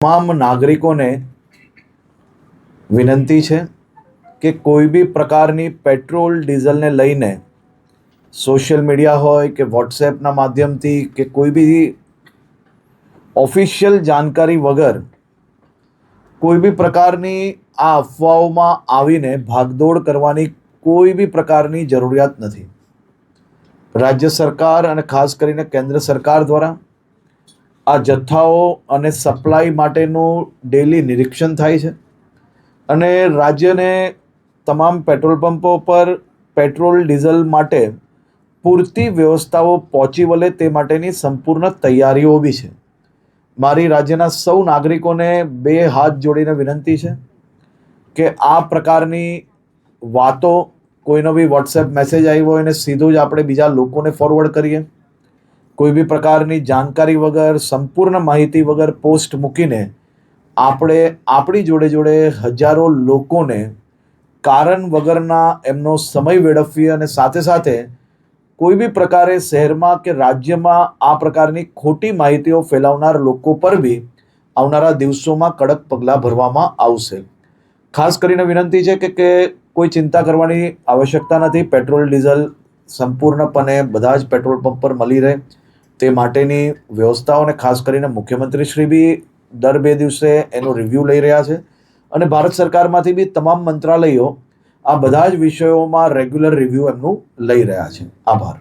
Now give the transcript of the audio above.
તમામ નાગરિકોને વિનંતી છે કે કોઈ બી પ્રકારની પેટ્રોલ ડીઝલને લઈને સોશિયલ મીડિયા હોય કે વોટ્સએપના માધ્યમથી કે કોઈ બી ઓફિશિયલ જાણકારી વગર કોઈ બી પ્રકારની આ અફવાઓમાં આવીને ભાગદોડ કરવાની કોઈ બી પ્રકારની જરૂરિયાત નથી. રાજ્ય સરકાર અને ખાસ કરીને કેન્દ્ર સરકાર દ્વારા આ જથ્થાઓ અને સપ્લાય માટેનું ડેલી નિરીક્ષણ થાય છે અને રાજ્યને તમામ પેટ્રોલ પંપો પર પેટ્રોલ ડીઝલ માટે પૂરતી વ્યવસ્થાઓ પહોંચી વળે તે માટેની સંપૂર્ણ તૈયારીઓ બી છે. મારી રાજ્યના સૌ નાગરિકોને બે હાથ જોડીને વિનંતી છે કે આ પ્રકારની વાતો કોઈનો બી વોટ્સએપ મેસેજ આવ્યો હોય અને સીધું જ આપણે બીજા લોકોને ફોરવર્ડ કરીએ, કોઈ બી પ્રકારની જાણકારી વગર સંપૂર્ણ માહિતી વગર પોસ્ટ મૂકીને આપણે આપણી જોડે જોડે હજારો લોકોને કારણ વગરના એમનો સમય વેડફીએ અને સાથે સાથે કોઈ બી પ્રકારે શહેરમાં કે રાજ્યમાં આ પ્રકારની ખોટી માહિતીઓ ફેલાવનાર લોકો પર બી આવનારા દિવસોમાં કડક પગલાં ભરવામાં આવશે. ખાસ કરીને વિનંતી છે કે કોઈ ચિંતા કરવાની આવશ્યકતા નથી. પેટ્રોલ ડીઝલ સંપૂર્ણપણે બધા જ પેટ્રોલ પંપ પર મળી રહે તે માટેની વ્યવસ્થાઓ અને ખાસ કરીને મુખ્યમંત્રી શ્રી બી દર 2 દિવસે એનો રિવ્યૂ લઈ રહ્યા છે અને ભારત સરકારમાંથી બી તમામ મંત્રાલયો આ બધા જ વિષયોમાં રેગ્યુલર રિવ્યૂ એમનું લઈ રહ્યા છે. આભાર.